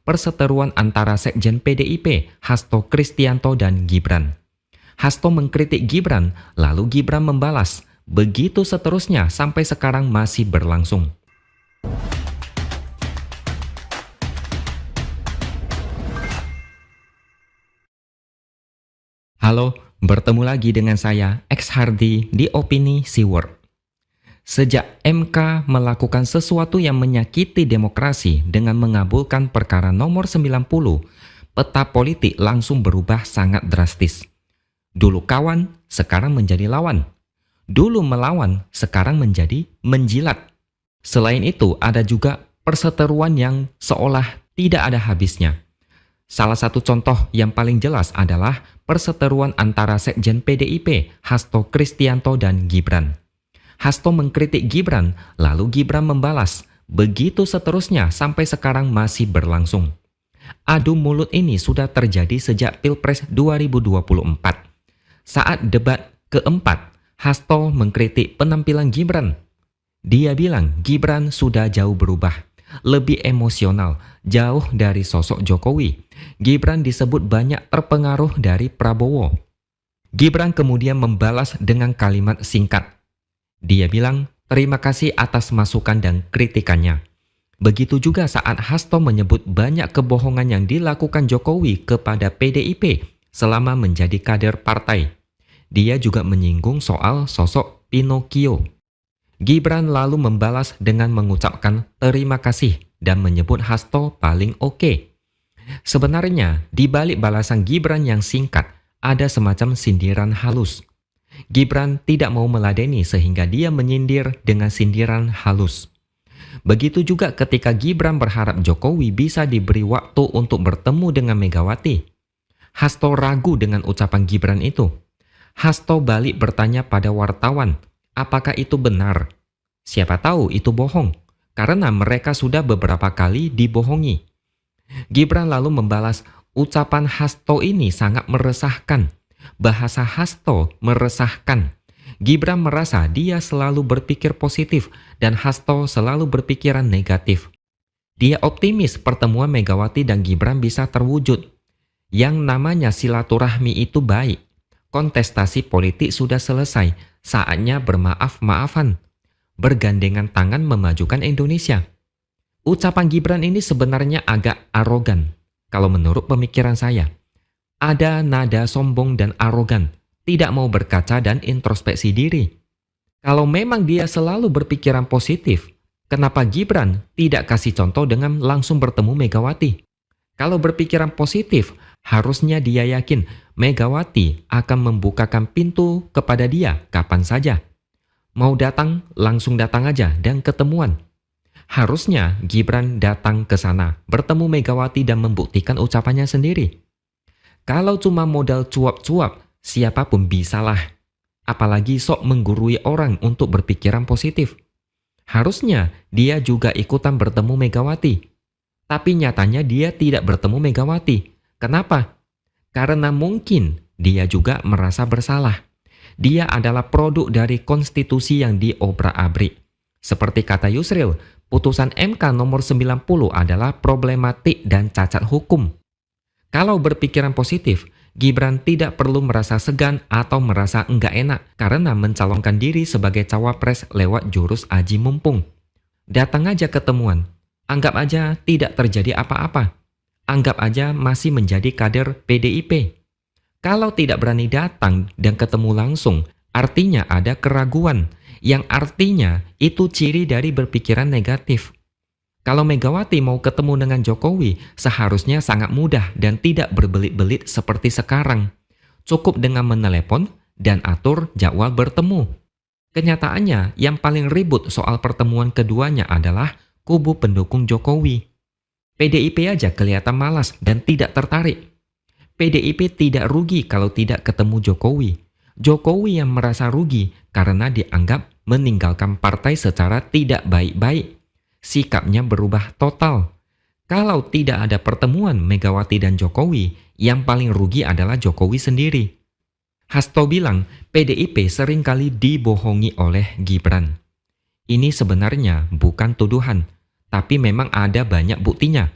perseteruan antara Sekjen PDIP, Hasto Kristianto dan Gibran. Hasto mengkritik Gibran, lalu Gibran membalas. Begitu seterusnya sampai sekarang masih berlangsung. Halo, bertemu lagi dengan saya, X Hardy di Opini Siword. Sejak MK melakukan sesuatu yang menyakiti demokrasi dengan mengabulkan perkara nomor 90, peta politik langsung berubah sangat drastis. Dulu kawan, sekarang menjadi lawan. Dulu melawan, sekarang menjadi menjilat. Selain itu, ada juga perseteruan yang seolah tidak ada habisnya. Salah satu contoh yang paling jelas adalah perseteruan antara Sekjen PDIP, Hasto Kristianto dan Gibran. Hasto mengkritik Gibran, lalu Gibran membalas. Begitu seterusnya sampai sekarang masih berlangsung. Adu mulut ini sudah terjadi sejak Pilpres 2024. Saat debat keempat, Hasto mengkritik penampilan Gibran. Dia bilang Gibran sudah jauh berubah, lebih emosional, jauh dari sosok Jokowi. Gibran disebut banyak terpengaruh dari Prabowo. Gibran kemudian membalas dengan kalimat singkat. Dia bilang, terima kasih atas masukan dan kritikannya. Begitu juga saat Hasto menyebut banyak kebohongan yang dilakukan Jokowi kepada PDIP selama menjadi kader partai. Dia juga menyinggung soal sosok Pinocchio. Gibran lalu membalas dengan mengucapkan terima kasih dan menyebut Hasto paling oke. Sebenarnya, di balik balasan Gibran yang singkat, ada semacam sindiran halus. Gibran tidak mau meladeni sehingga dia menyindir dengan sindiran halus. Begitu juga ketika Gibran berharap Jokowi bisa diberi waktu untuk bertemu dengan Megawati. Hasto ragu dengan ucapan Gibran itu. Hasto balik bertanya pada wartawan, apakah itu benar? Siapa tahu itu bohong, karena mereka sudah beberapa kali dibohongi. Gibran lalu membalas, ucapan Hasto ini sangat meresahkan. Bahasa Hasto meresahkan. Gibran merasa dia selalu berpikir positif dan Hasto selalu berpikiran negatif. Dia optimis pertemuan Megawati dan Gibran bisa terwujud. Yang namanya silaturahmi itu baik. Kontestasi politik sudah selesai, saatnya bermaaf-maafan. Bergandengan tangan memajukan Indonesia. Ucapan Gibran ini sebenarnya agak arogan, kalau menurut pemikiran saya. Ada nada sombong dan arogan, tidak mau berkaca dan introspeksi diri. Kalau memang dia selalu berpikiran positif, kenapa Gibran tidak kasih contoh dengan langsung bertemu Megawati? Kalau berpikiran positif, harusnya dia yakin Megawati akan membukakan pintu kepada dia kapan saja. Mau datang, langsung datang aja dan ketemuan. Harusnya Gibran datang ke sana, bertemu Megawati dan membuktikan ucapannya sendiri. Kalau cuma modal cuap-cuap, siapapun bisalah. Apalagi sok menggurui orang untuk berpikiran positif. Harusnya dia juga ikutan bertemu Megawati. Tapi nyatanya dia tidak bertemu Megawati. Kenapa? Karena mungkin dia juga merasa bersalah. Dia adalah produk dari konstitusi yang diobrak-abrik. Seperti kata Yusril, putusan MK nomor 90 adalah problematik dan cacat hukum. Kalau berpikiran positif, Gibran tidak perlu merasa segan atau merasa enggak enak karena mencalonkan diri sebagai cawapres lewat jurus aji mumpung. Datang aja ketemuan. Anggap aja tidak terjadi apa-apa. Anggap aja masih menjadi kader PDIP. Kalau tidak berani datang dan ketemu langsung, artinya ada keraguan, yang artinya itu ciri dari berpikiran negatif. Kalau Megawati mau ketemu dengan Jokowi, seharusnya sangat mudah dan tidak berbelit-belit seperti sekarang. Cukup dengan menelepon dan atur jadwal bertemu. Kenyataannya, yang paling ribut soal pertemuan keduanya adalah kubu pendukung Jokowi. PDIP aja kelihatan malas dan tidak tertarik. PDIP tidak rugi kalau tidak ketemu Jokowi. Jokowi yang merasa rugi karena dianggap meninggalkan partai secara tidak baik-baik. Sikapnya berubah total. Kalau tidak ada pertemuan Megawati dan Jokowi, yang paling rugi adalah Jokowi sendiri. Hasto bilang PDIP seringkali dibohongi oleh Gibran. Ini sebenarnya bukan tuduhan, tapi memang ada banyak buktinya.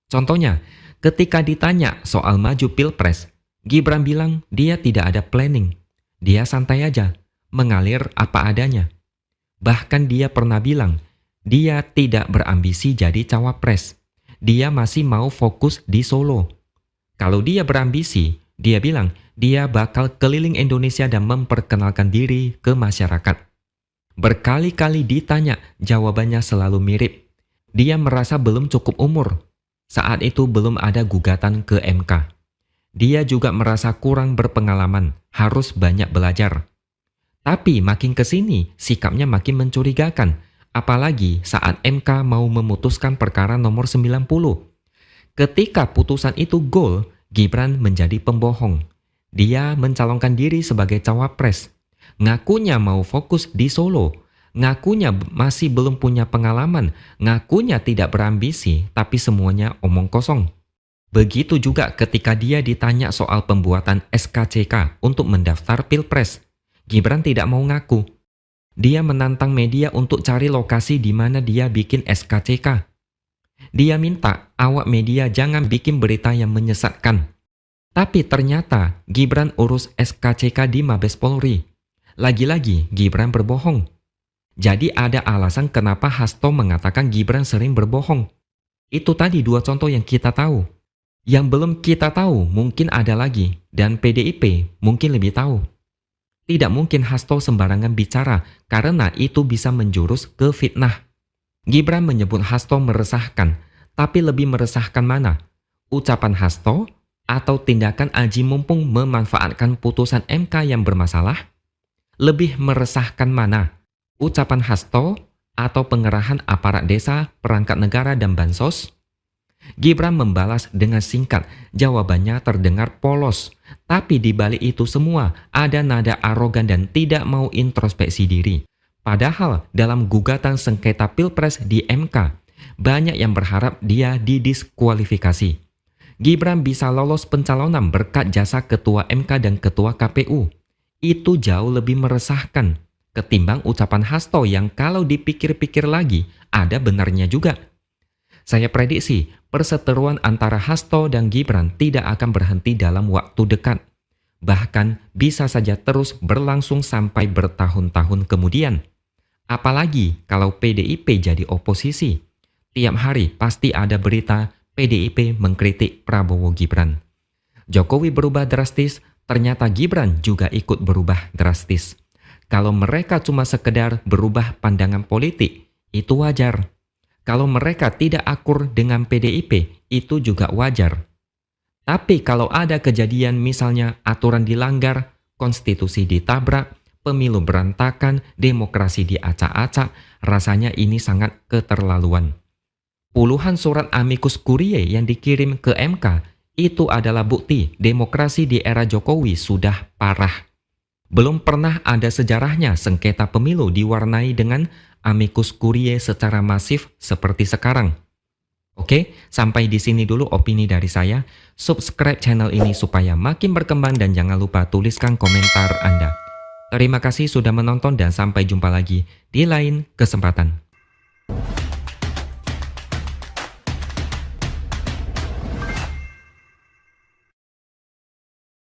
Contohnya, ketika ditanya soal maju Pilpres, Gibran bilang dia tidak ada planning. Dia santai aja, mengalir apa adanya. Bahkan dia pernah bilang, dia tidak berambisi jadi cawapres. Dia masih mau fokus di Solo. Kalau dia berambisi, dia bilang dia bakal keliling Indonesia dan memperkenalkan diri ke masyarakat. Berkali-kali ditanya, jawabannya selalu mirip. Dia merasa belum cukup umur. Saat itu belum ada gugatan ke MK. Dia juga merasa kurang berpengalaman, harus banyak belajar. Tapi makin kesini, sikapnya makin mencurigakan. Apalagi saat MK mau memutuskan perkara nomor 90. Ketika putusan itu gol, Gibran menjadi pembohong. Dia mencalonkan diri sebagai cawapres. Ngakunya mau fokus di Solo. Ngakunya masih belum punya pengalaman. Ngakunya tidak berambisi, tapi semuanya omong kosong. Begitu juga ketika dia ditanya soal pembuatan SKCK untuk mendaftar Pilpres. Gibran tidak mau ngaku. Dia menantang media untuk cari lokasi di mana dia bikin SKCK. Dia minta awak media jangan bikin berita yang menyesatkan. Tapi ternyata Gibran urus SKCK di Mabes Polri. Lagi-lagi Gibran berbohong. Jadi ada alasan kenapa Hasto mengatakan Gibran sering berbohong. Itu tadi 2 contoh yang kita tahu. Yang belum kita tahu mungkin ada lagi, dan PDIP mungkin lebih tahu. Tidak mungkin Hasto sembarangan bicara karena itu bisa menjurus ke fitnah. Gibran menyebut Hasto meresahkan, tapi lebih meresahkan mana? Ucapan Hasto atau tindakan Aji Mumpung memanfaatkan putusan MK yang bermasalah? Lebih meresahkan mana? Ucapan Hasto atau pengerahan aparat desa, perangkat negara, dan bansos? Gibran membalas dengan singkat, jawabannya terdengar polos. Tapi di balik itu semua ada nada arogan dan tidak mau introspeksi diri. Padahal dalam gugatan sengketa Pilpres di MK, banyak yang berharap dia didiskualifikasi. Gibran bisa lolos pencalonan berkat jasa Ketua MK dan Ketua KPU. Itu jauh lebih meresahkan ketimbang ucapan Hasto yang kalau dipikir-pikir lagi ada benarnya juga. Saya prediksi perseteruan antara Hasto dan Gibran tidak akan berhenti dalam waktu dekat. Bahkan bisa saja terus berlangsung sampai bertahun-tahun kemudian. Apalagi kalau PDIP jadi oposisi. Tiap hari pasti ada berita PDIP mengkritik Prabowo Gibran. Jokowi berubah drastis, ternyata Gibran juga ikut berubah drastis. Kalau mereka cuma sekedar berubah pandangan politik, itu wajar. Kalau mereka tidak akur dengan PDIP, itu juga wajar. Tapi kalau ada kejadian misalnya aturan dilanggar, konstitusi ditabrak, pemilu berantakan, demokrasi diacak-acak, rasanya ini sangat keterlaluan. Puluhan surat amicus curiae yang dikirim ke MK itu adalah bukti demokrasi di era Jokowi sudah parah. Belum pernah ada sejarahnya sengketa pemilu diwarnai dengan amicus curiae secara masif seperti sekarang. Oke, sampai di sini dulu opini dari saya. Subscribe channel ini supaya makin berkembang dan jangan lupa tuliskan komentar Anda. Terima kasih sudah menonton dan sampai jumpa lagi di lain kesempatan.